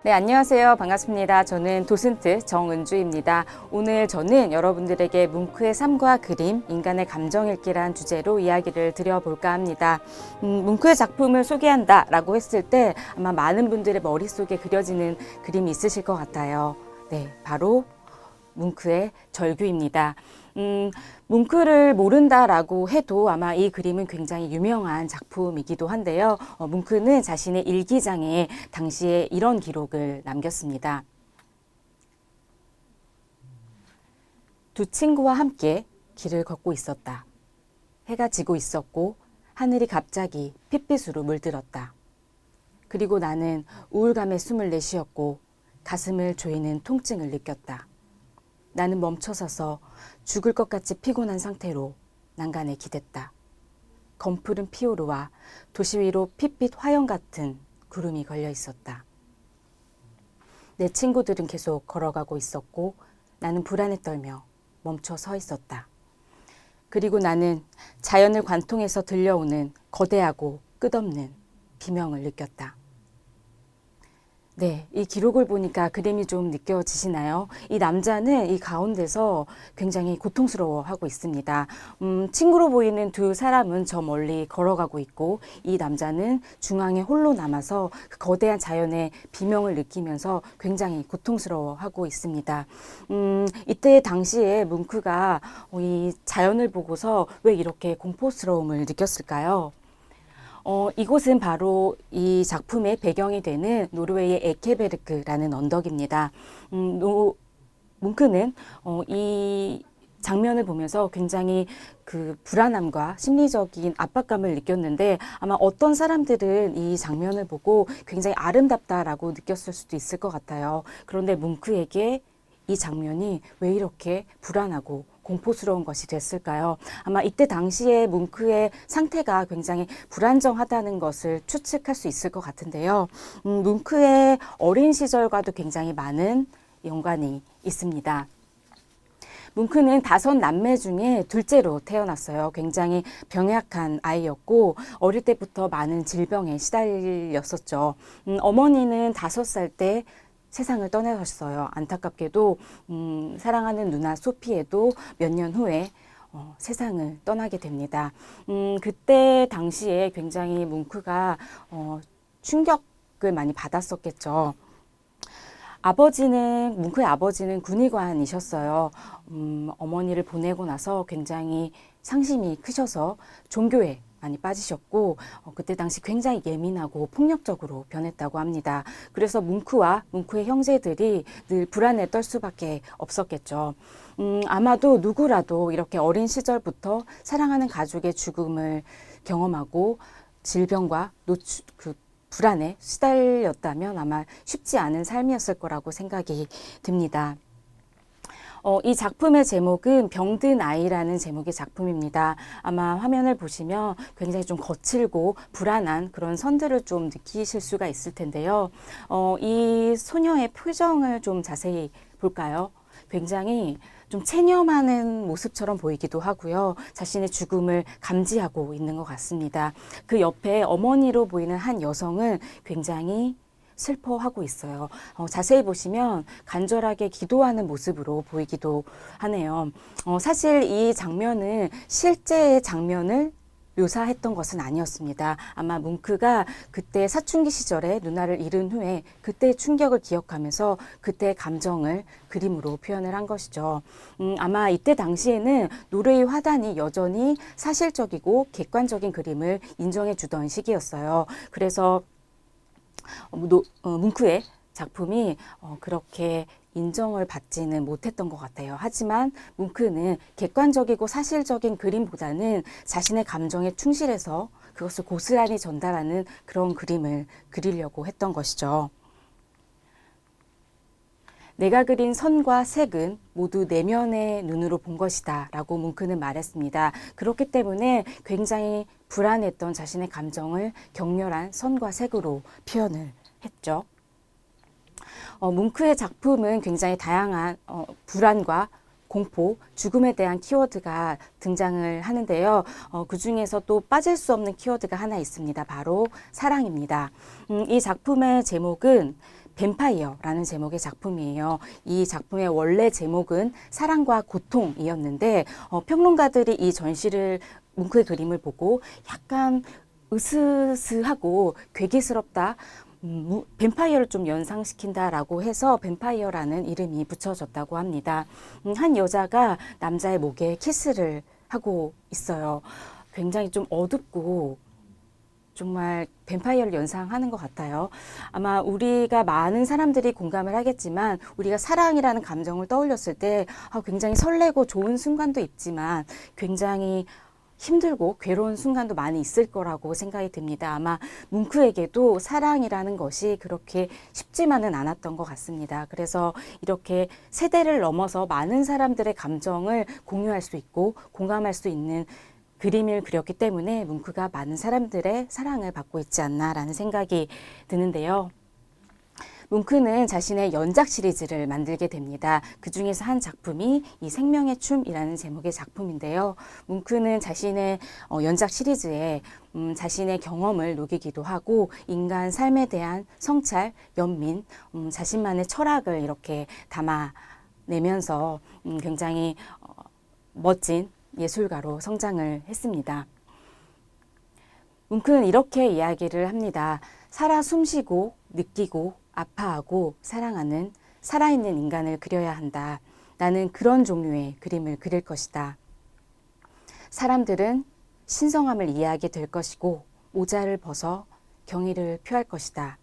네, 안녕하세요. 반갑습니다. 저는 도슨트 정은주입니다. 오늘 저는 여러분들에게 뭉크의 삶과 그림, 인간의 감정 읽기란 주제로 이야기를 드려볼까 합니다. 뭉크의 작품을 소개한다라고 했을 때 아마 많은 분들의 머릿속에 그려지는 그림이 있으실 것 같아요. 네, 바로 뭉크의 절규입니다. 뭉크를 모른다라고 해도 아마 이 그림은 굉장히 유명한 작품이기도 한데요. 뭉크는 자신의 일기장에 당시에 이런 기록을 남겼습니다. 두 친구와 함께 길을 걷고 있었다. 해가 지고 있었고 하늘이 갑자기 핏빛으로 물들었다. 그리고 나는 우울감에 숨을 내쉬었고 가슴을 조이는 통증을 느꼈다. 나는 멈춰서서 죽을 것 같이 피곤한 상태로 난간에 기댔다. 검푸른 피오르와 도시 위로 핏빛 화형 같은 구름이 걸려 있었다. 내 친구들은 계속 걸어가고 있었고 나는 불안에 떨며 멈춰 서 있었다. 그리고 나는 자연을 관통해서 들려오는 거대하고 끝없는 비명을 느꼈다. 네, 이 기록을 보니까 그림이 좀 느껴지시나요? 이 남자는 이 가운데서 굉장히 고통스러워하고 있습니다. 친구로 보이는 두 사람은 저 멀리 걸어가고 있고 이 남자는 중앙에 홀로 남아서 그 거대한 자연의 비명을 느끼면서 굉장히 고통스러워하고 있습니다. 이때 당시에 뭉크가 이 자연을 보고서 왜 이렇게 공포스러움을 느꼈을까요? 이곳은 바로 이 작품의 배경이 되는 노르웨이의 에케베르크라는 언덕입니다. 뭉크는 이 장면을 보면서 굉장히 그 불안함과 심리적인 압박감을 느꼈는데 아마 어떤 사람들은 이 장면을 보고 굉장히 아름답다라고 느꼈을 수도 있을 것 같아요. 그런데 뭉크에게 이 장면이 왜 이렇게 불안하고 공포스러운 것이 됐을까요? 아마 이때 당시에 뭉크의 상태가 굉장히 불안정하다는 것을 추측할 수 있을 것 같은데요. 뭉크의 어린 시절과도 굉장히 많은 연관이 있습니다. 뭉크는 5남매 중에 둘째로 태어났어요. 굉장히 병약한 아이였고 어릴 때부터 많은 질병에 시달렸었죠. 어머니는 5살 때 세상을 떠나셨어요. 안타깝게도 사랑하는 누나 소피에도 몇 년 후에 세상을 떠나게 됩니다. 그때 당시에 굉장히 뭉크가 충격을 많이 받았었겠죠. 뭉크의 아버지는 군의관이셨어요. 어머니를 보내고 나서 굉장히 상심이 크셔서 종교에 많이 빠지셨고 그때 당시 굉장히 예민하고 폭력적으로 변했다고 합니다. 그래서 뭉크와 뭉크의 형제들이 늘 불안에 떨 수밖에 없었겠죠. 아마도 누구라도 이렇게 어린 시절부터 사랑하는 가족의 죽음을 경험하고 질병과 불안에 시달렸다면 아마 쉽지 않은 삶이었을 거라고 생각이 듭니다. 이 작품의 제목은 병든 아이라는 제목의 작품입니다. 아마 화면을 보시면 굉장히 좀 거칠고 불안한 그런 선들을 좀 느끼실 수가 있을 텐데요. 이 소녀의 표정을 좀 자세히 볼까요? 굉장히 좀 체념하는 모습처럼 보이기도 하고요. 자신의 죽음을 감지하고 있는 것 같습니다. 그 옆에 어머니로 보이는 한 여성은 굉장히 슬퍼하고 있어요. 자세히 보시면 간절하게 기도하는 모습으로 보이기도 하네요. 사실 이 장면은 실제의 장면을 묘사했던 것은 아니었습니다. 아마 뭉크가 그때 사춘기 시절에 누나를 잃은 후에 그때의 충격을 기억하면서 그때의 감정을 그림으로 표현을 한 것이죠. 아마 이때 당시에는 노르웨이 화단이 여전히 사실적이고 객관적인 그림을 인정해 주던 시기였어요. 그래서 뭉크의 작품이 그렇게 인정을 받지는 못했던 것 같아요. 하지만 뭉크는 객관적이고 사실적인 그림보다는 자신의 감정에 충실해서 그것을 고스란히 전달하는 그런 그림을 그리려고 했던 것이죠. 내가 그린 선과 색은 모두 내면의 눈으로 본 것이다 라고 뭉크는 말했습니다. 그렇기 때문에 굉장히 불안했던 자신의 감정을 격렬한 선과 색으로 표현을 했죠. 뭉크의 작품은 굉장히 다양한 불안과 공포, 죽음에 대한 키워드가 등장을 하는데요. 그 중에서 또 빠질 수 없는 키워드가 하나 있습니다. 바로 사랑입니다. 이 작품의 제목은 뱀파이어라는 제목의 작품이에요. 이 작품의 원래 제목은 사랑과 고통이었는데 평론가들이 이 전시를 뭉크의 그림을 보고 약간 으스스하고 괴기스럽다. 뱀파이어를 좀 연상시킨다라고 해서 뱀파이어라는 이름이 붙여졌다고 합니다. 한 여자가 남자의 목에 키스를 하고 있어요. 굉장히 좀 어둡고 정말 뱀파이어를 연상하는 것 같아요. 아마 우리가 많은 사람들이 공감을 하겠지만 우리가 사랑이라는 감정을 떠올렸을 때 굉장히 설레고 좋은 순간도 있지만 굉장히 힘들고 괴로운 순간도 많이 있을 거라고 생각이 듭니다. 아마 뭉크에게도 사랑이라는 것이 그렇게 쉽지만은 않았던 것 같습니다. 그래서 이렇게 세대를 넘어서 많은 사람들의 감정을 공유할 수 있고 공감할 수 있는 그림을 그렸기 때문에 뭉크가 많은 사람들의 사랑을 받고 있지 않나라는 생각이 드는데요. 뭉크는 자신의 연작 시리즈를 만들게 됩니다. 그 중에서 한 작품이 이 생명의 춤이라는 제목의 작품인데요. 뭉크는 자신의 연작 시리즈에 자신의 경험을 녹이기도 하고 인간 삶에 대한 성찰, 연민, 자신만의 철학을 이렇게 담아내면서 굉장히 멋진 예술가로 성장을 했습니다. 뭉크는 이렇게 이야기를 합니다. 살아 숨쉬고 느끼고 아파하고 사랑하는 살아있는 인간을 그려야 한다. 나는 그런 종류의 그림을 그릴 것이다. 사람들은 신성함을 이해하게 될 것이고 모자를 벗어 경의를 표할 것이다.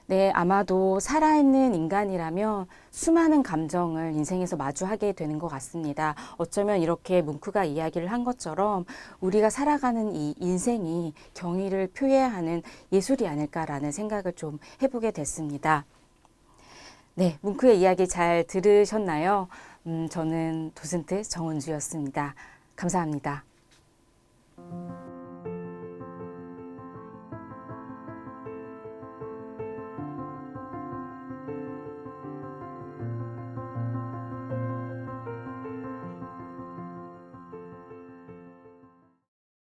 네, 아마도 살아있는 인간이라면 수많은 감정을 인생에서 마주하게 되는 것 같습니다. 어쩌면 이렇게 뭉크가 이야기를 한 것처럼 우리가 살아가는 이 인생이 경의를 표해야 하는 예술이 아닐까라는 생각을 좀 해보게 됐습니다. 네, 뭉크의 이야기 잘 들으셨나요? 저는 도슨트 정은주였습니다. 감사합니다.